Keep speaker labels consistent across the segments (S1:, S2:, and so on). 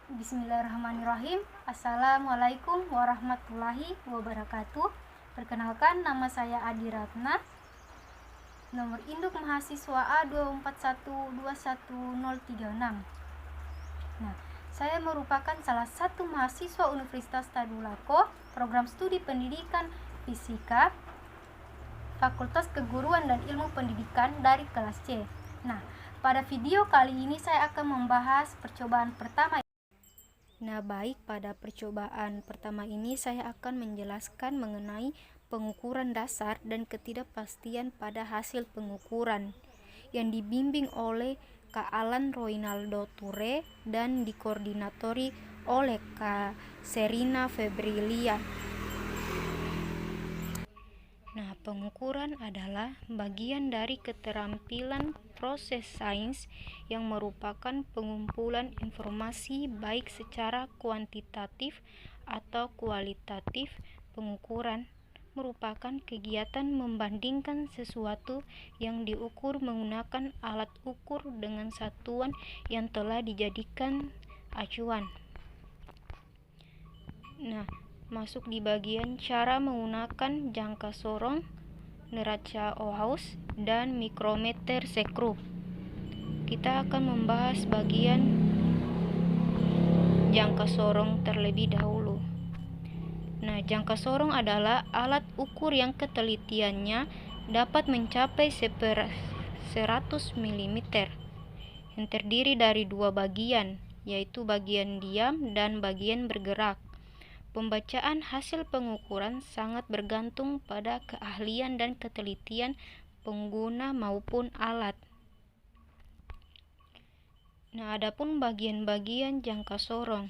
S1: Bismillahirrahmanirrahim. Assalamualaikum warahmatullahi wabarakatuh. Perkenalkan, nama saya Adi Ratna. Nomor induk mahasiswa A241211036. Nah, saya merupakan salah satu mahasiswa Universitas Tadulako, program studi pendidikan fisika, Fakultas Keguruan dan Ilmu Pendidikan dari kelas C. Nah, pada video kali ini saya akan membahas percobaan pertama. Pada percobaan pertama ini saya akan menjelaskan mengenai pengukuran dasar dan ketidakpastian pada hasil pengukuran yang dibimbing oleh Kak Alan Roinaldo Ture dan dikoordinatori oleh Kak Serina Febrilia. Pengukuran adalah bagian dari keterampilan proses sains yang merupakan pengumpulan informasi baik secara kuantitatif atau kualitatif. Pengukuran merupakan kegiatan membandingkan sesuatu yang diukur menggunakan alat ukur dengan satuan yang telah dijadikan acuan. Masuk di bagian cara menggunakan jangka sorong, neraca Oaus, dan mikrometer sekrup. Kita akan membahas bagian jangka sorong terlebih dahulu. Jangka sorong adalah alat ukur yang ketelitiannya dapat mencapai 100 mm, yang terdiri dari dua bagian, yaitu bagian diam dan bagian bergerak. Pembacaan hasil pengukuran sangat bergantung pada keahlian dan ketelitian pengguna maupun alat. Adapun bagian-bagian jangka sorong.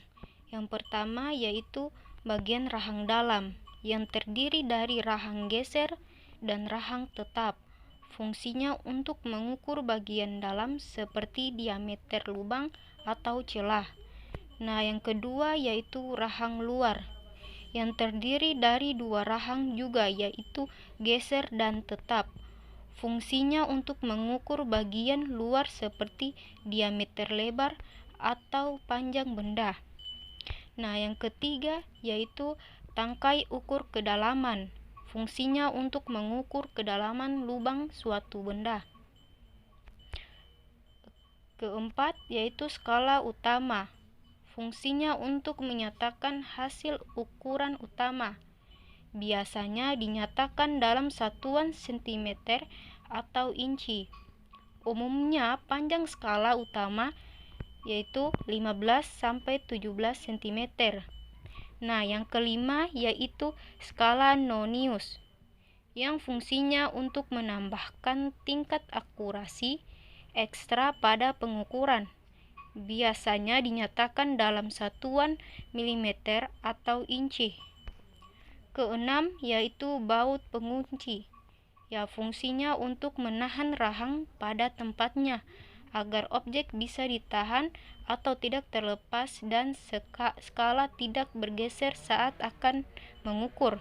S1: Yang pertama yaitu bagian rahang dalam, yang terdiri dari rahang geser dan rahang tetap. Fungsinya untuk mengukur bagian dalam seperti diameter lubang atau celah. Yang kedua yaitu rahang luar, yang terdiri dari dua rahang juga, yaitu geser dan tetap. Fungsinya untuk mengukur bagian luar seperti diameter lebar atau panjang benda. Yang ketiga yaitu tangkai ukur kedalaman. Fungsinya untuk mengukur kedalaman lubang suatu benda. Keempat yaitu skala utama. Fungsinya untuk menyatakan hasil ukuran utama. Biasanya dinyatakan dalam satuan sentimeter atau inci. Umumnya panjang skala utama yaitu 15 sampai 17 cm. Yang kelima yaitu skala Nonius, yang fungsinya untuk menambahkan tingkat akurasi ekstra pada pengukuran. Biasanya dinyatakan dalam satuan milimeter atau inci. Keenam yaitu baut pengunci. Fungsinya untuk menahan rahang pada tempatnya agar objek bisa ditahan atau tidak terlepas dan skala tidak bergeser saat akan mengukur.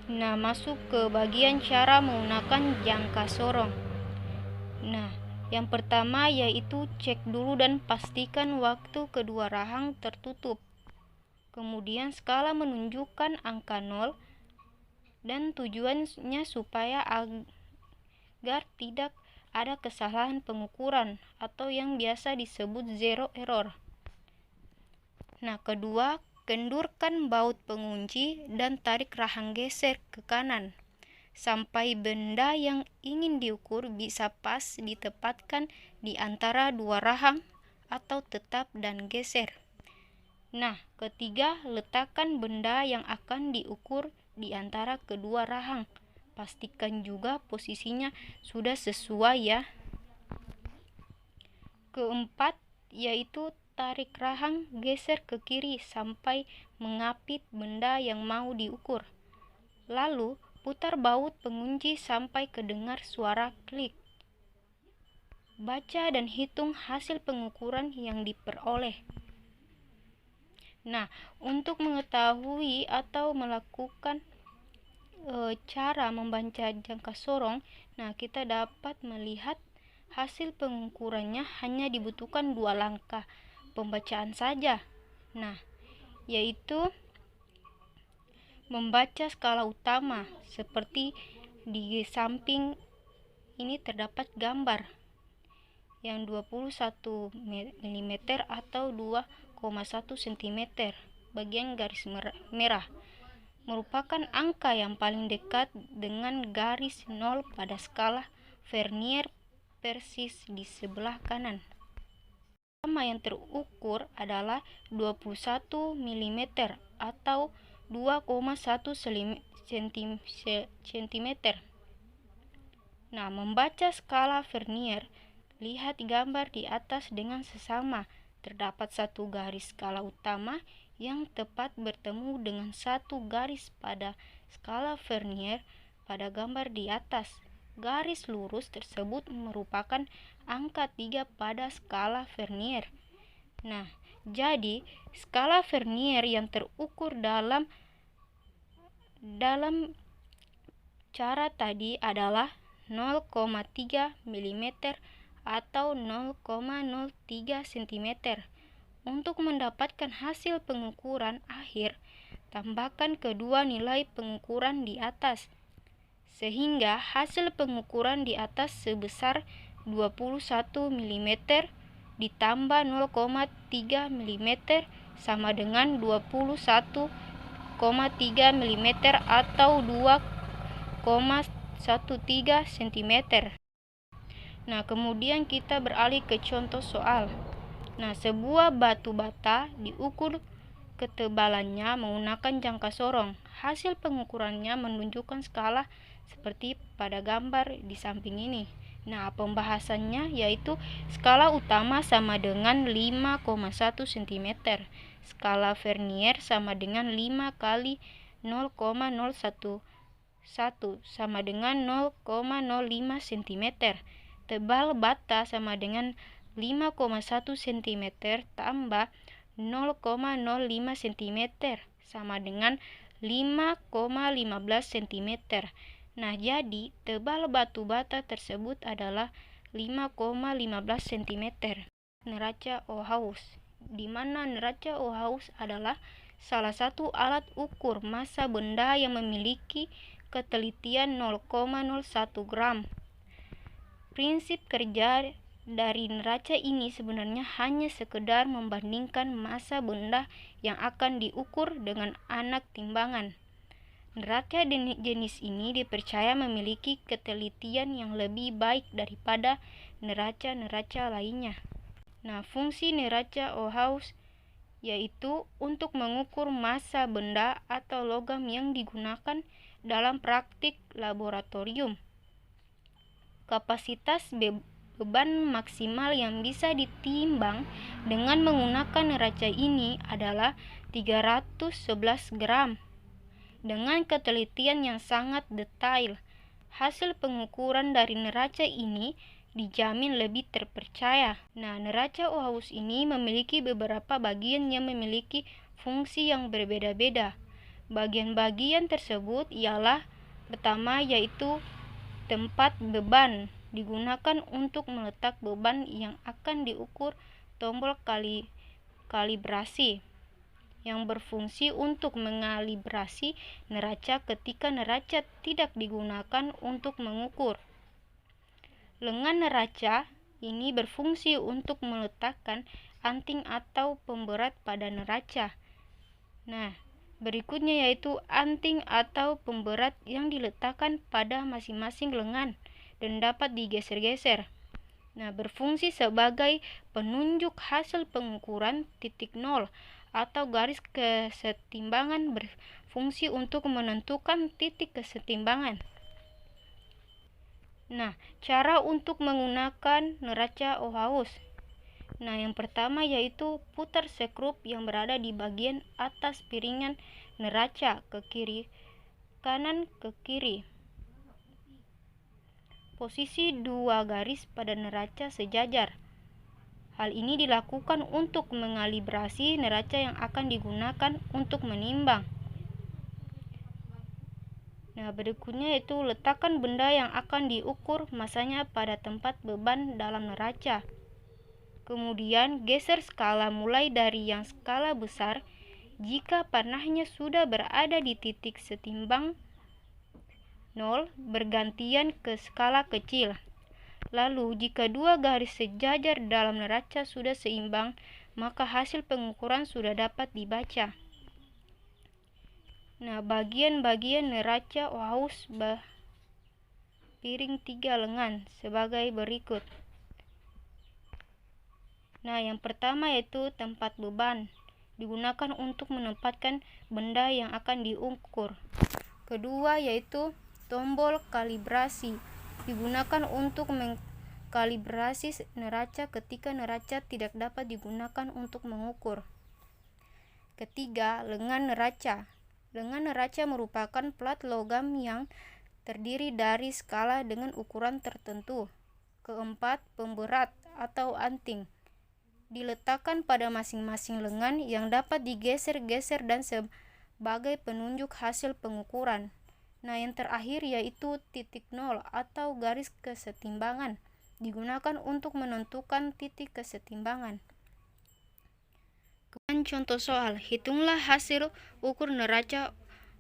S1: Masuk ke bagian cara menggunakan jangka sorong. Yang pertama yaitu cek dulu dan pastikan waktu kedua rahang tertutup. Kemudian skala menunjukkan angka 0 dan tujuannya supaya agar tidak ada kesalahan pengukuran atau yang biasa disebut zero error. Kedua, kendurkan baut pengunci dan tarik rahang geser ke kanan sampai benda yang ingin diukur bisa pas ditempatkan di antara dua rahang atau tetap dan geser. Ketiga, letakkan benda yang akan diukur di antara kedua rahang. Pastikan juga posisinya sudah sesuai ya. Keempat, yaitu tarik rahang geser ke kiri sampai mengapit benda yang mau diukur. Lalu, putar baut pengunci sampai kedengar suara klik. Baca dan hitung hasil pengukuran yang diperoleh. Untuk mengetahui atau melakukan cara membaca jangka sorong, kita dapat melihat hasil pengukurannya hanya dibutuhkan 2 langkah pembacaan saja. Nah, yaitu membaca skala utama. Seperti di samping ini terdapat gambar yang 21 mm atau 2,1 cm. Bagian garis merah merupakan angka yang paling dekat dengan garis 0 pada skala Vernier, persis di sebelah kanan. Utama yang terukur adalah 21 mm atau 2,1 cm. Nah, membaca skala Vernier, lihat gambar di atas dengan sesama. Terdapat satu garis skala utama yang tepat bertemu dengan satu garis pada skala Vernier pada gambar di atas. Garis lurus tersebut merupakan angka 3 pada skala Vernier. Nah, jadi skala Vernier yang terukur dalam cara tadi adalah 0,3 mm atau 0,03 cm. Untuk mendapatkan hasil pengukuran akhir, tambahkan kedua nilai pengukuran di atas, sehingga hasil pengukuran di atas sebesar 21 mm ditambah 0,3 mm sama dengan 21,3 mm atau 2,13 cm. Nah, kemudian kita beralih ke contoh soal. Nah, sebuah batu bata diukur ketebalannya menggunakan jangka sorong. Hasil pengukurannya menunjukkan skala seperti pada gambar di samping ini. Nah, pembahasannya yaitu skala utama sama dengan 5,1 cm. Skala Vernier sama dengan 5 kali 0,011 sama dengan 0,05 cm. Tebal bata sama dengan 5,1 cm tambah 0,05 cm sama dengan 5,15 cm. Nah, jadi tebal batu bata tersebut adalah 5,15 cm. Neraca Ohaus, di mana neraca Ohaus adalah salah satu alat ukur massa benda yang memiliki ketelitian 0,01 gram. Prinsip kerja dari neraca ini sebenarnya hanya sekedar membandingkan massa benda yang akan diukur dengan anak timbangan. Neraca jenis ini dipercaya memiliki ketelitian yang lebih baik daripada neraca-neraca lainnya. Nah, fungsi neraca Ohaus yaitu untuk mengukur massa benda atau logam yang digunakan dalam praktik laboratorium. Kapasitas beban maksimal yang bisa ditimbang dengan menggunakan neraca ini adalah 311 gram. Dengan ketelitian yang sangat detail, hasil pengukuran dari neraca ini dijamin lebih terpercaya. Nah, neraca Ohaus ini memiliki beberapa bagian yang memiliki fungsi yang berbeda-beda. Bagian-bagian tersebut ialah pertama yaitu tempat beban, digunakan untuk meletak beban yang akan diukur. Tombol kalibrasi yang berfungsi untuk mengalibrasi neraca ketika neraca tidak digunakan untuk mengukur. Lengan neraca ini berfungsi untuk meletakkan anting atau pemberat pada neraca. Nah, berikutnya yaitu anting atau pemberat yang diletakkan pada masing-masing lengan dan dapat digeser-geser. Nah, berfungsi sebagai penunjuk hasil pengukuran. Titik nol atau garis kesetimbangan berfungsi untuk menentukan titik kesetimbangan. Nah, cara untuk menggunakan neraca Ohaus. Nah, yang pertama yaitu putar skrup yang berada di bagian atas piringan neraca ke kiri, kanan ke kiri. Posisi dua garis pada neraca sejajar. Hal ini dilakukan untuk mengalibrasi neraca yang akan digunakan untuk menimbang. Nah, berikutnya yaitu letakkan benda yang akan diukur masanya pada tempat beban dalam neraca. Kemudian geser skala mulai dari yang skala besar jika panahnya sudah berada di titik setimbang 0 bergantian ke skala kecil. Lalu jika dua garis sejajar dalam neraca sudah seimbang, maka hasil pengukuran sudah dapat dibaca. Nah, bagian-bagian neraca Oahuus piring 3 lengan sebagai berikut. Nah, yang pertama yaitu tempat beban, digunakan untuk menempatkan benda yang akan diukur. Kedua yaitu tombol kalibrasi, digunakan untuk mengkalibrasi neraca ketika neraca tidak dapat digunakan untuk mengukur. Ketiga, lengan neraca. Lengan neraca merupakan plat logam yang terdiri dari skala dengan ukuran tertentu. Keempat, pemberat atau anting, diletakkan pada masing-masing lengan yang dapat digeser-geser dan sebagai penunjuk hasil pengukuran. Nah, yang terakhir yaitu titik nol atau garis kesetimbangan, digunakan untuk menentukan titik kesetimbangan. Contoh soal, hitunglah hasil ukur neraca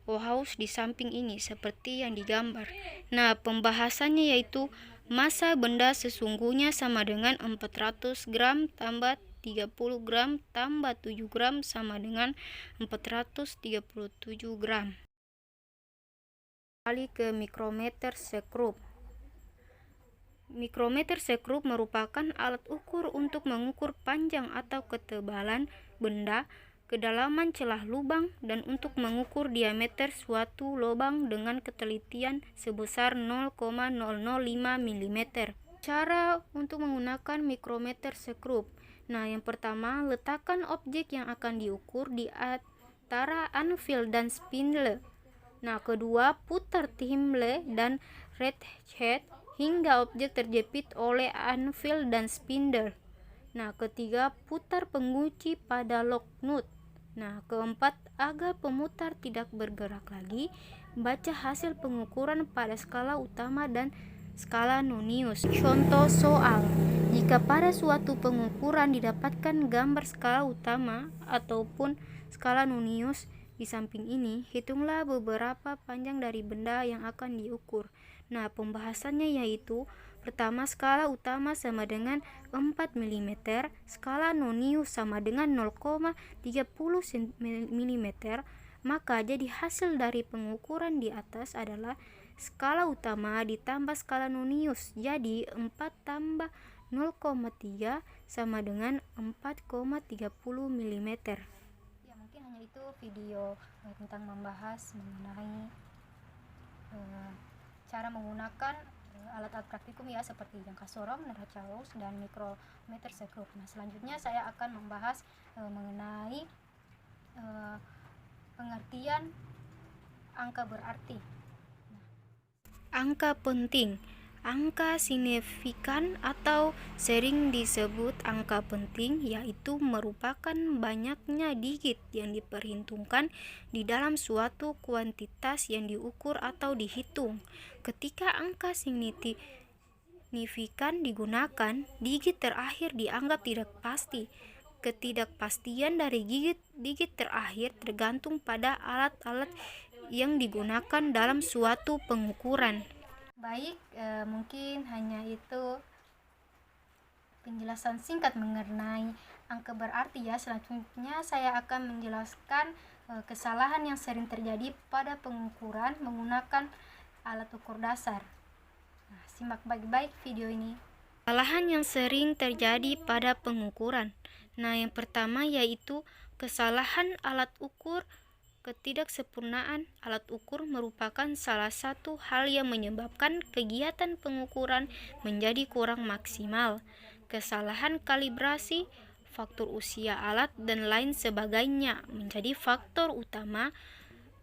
S1: Oahuus di samping ini seperti yang digambar. Nah, pembahasannya yaitu massa benda sesungguhnya sama dengan 400 gram tambah 30 gram tambah 7 gram sama dengan 437 gram. Kembali ke mikrometer sekrup. Mikrometer sekrup merupakan alat ukur untuk mengukur panjang atau ketebalan benda, kedalaman celah lubang, dan untuk mengukur diameter suatu lubang dengan ketelitian sebesar 0,005 mm. Cara untuk menggunakan mikrometer sekrup. Nah, yang pertama, letakkan objek yang akan diukur di antara anvil dan spindle. Nah, kedua, putar thimble dan ratchet hingga objek terjepit oleh anvil dan spindle. Nah, ketiga, putar pengunci pada lock nut. Nah, keempat, agar pemutar tidak bergerak lagi, baca hasil pengukuran pada skala utama dan skala nonius. Contoh soal, jika pada suatu pengukuran didapatkan gambar skala utama ataupun skala nonius di samping ini, hitunglah beberapa panjang dari benda yang akan diukur. Nah, pembahasannya yaitu pertama, skala utama sama dengan 4 mm, skala nonius sama dengan 0,30 mm, maka jadi hasil dari pengukuran di atas adalah skala utama ditambah skala nonius, jadi 4 tambah 0,3 sama dengan 4,30 mm. Ya, mungkin hanya itu video tentang membahas mengenai cara menggunakan alat-alat praktikum ya, seperti jangka sorong, neraca Oahuus, dan mikrometer sekrup. Nah, selanjutnya saya akan membahas mengenai pengertian angka berarti. Angka penting. Angka signifikan atau sering disebut angka penting yaitu merupakan banyaknya digit yang diperhitungkan di dalam suatu kuantitas yang diukur atau dihitung. Ketika angka signifikan digunakan, digit terakhir dianggap tidak pasti. Ketidakpastian dari digit terakhir tergantung pada alat-alat yang digunakan dalam suatu pengukuran. Baik, mungkin hanya itu penjelasan singkat mengenai angka berarti ya. Selanjutnya saya akan menjelaskan kesalahan yang sering terjadi pada pengukuran menggunakan alat ukur dasar. Nah, simak baik-baik video ini. Kesalahan yang sering terjadi pada pengukuran. Nah, yang pertama yaitu kesalahan alat ukur. Ketidaksempurnaan alat ukur merupakan salah satu hal yang menyebabkan kegiatan pengukuran menjadi kurang maksimal. Kesalahan kalibrasi, faktor usia alat, dan lain sebagainya menjadi faktor utama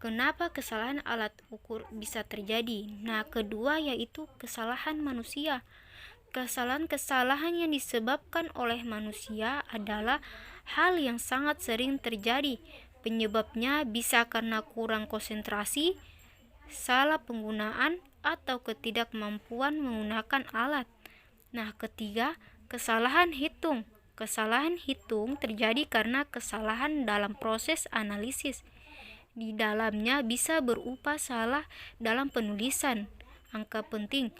S1: kenapa kesalahan alat ukur bisa terjadi. Nah, kedua yaitu kesalahan manusia. Kesalahan-kesalahan yang disebabkan oleh manusia adalah hal yang sangat sering terjadi. Penyebabnya bisa karena kurang konsentrasi, salah penggunaan atau ketidakmampuan menggunakan alat. Nah, ketiga, kesalahan hitung. Kesalahan hitung terjadi karena kesalahan dalam proses analisis. Di dalamnya bisa berupa salah dalam penulisan, angka penting,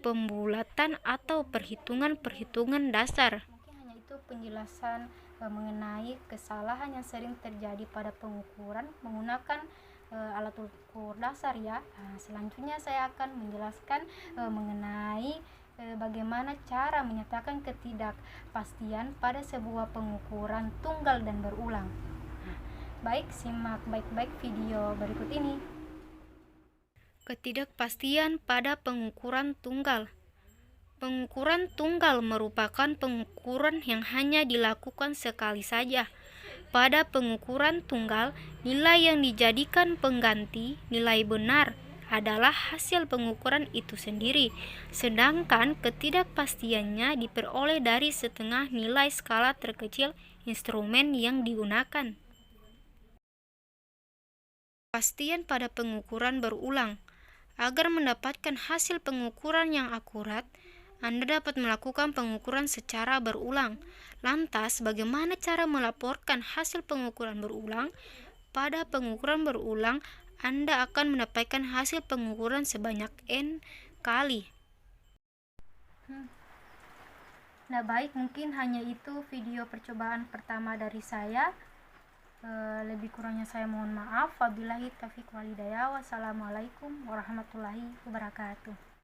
S1: pembulatan atau perhitungan-perhitungan dasar. Mungkin hanya itu penjelasan mengenai kesalahan yang sering terjadi pada pengukuran menggunakan alat ukur dasar ya. Nah, selanjutnya saya akan menjelaskan mengenai bagaimana cara menyatakan ketidakpastian pada sebuah pengukuran tunggal dan berulang. Baik, simak baik-baik video berikut ini. Ketidakpastian pada pengukuran tunggal. Pengukuran tunggal merupakan pengukuran yang hanya dilakukan sekali saja. Pada pengukuran tunggal, nilai yang dijadikan pengganti nilai benar adalah hasil pengukuran itu sendiri, sedangkan ketidakpastiannya diperoleh dari setengah nilai skala terkecil instrumen yang digunakan. Kepastian pada pengukuran berulang. Agar mendapatkan hasil pengukuran yang akurat, Anda dapat melakukan pengukuran secara berulang. Lantas, bagaimana cara melaporkan hasil pengukuran berulang? Pada pengukuran berulang, Anda akan mendapatkan hasil pengukuran sebanyak N kali. Nah, baik, mungkin hanya itu video percobaan pertama dari saya. Lebih kurangnya saya mohon maaf. Wabillahi taufiq wal hidayah. Wassalamualaikum warahmatullahi wabarakatuh.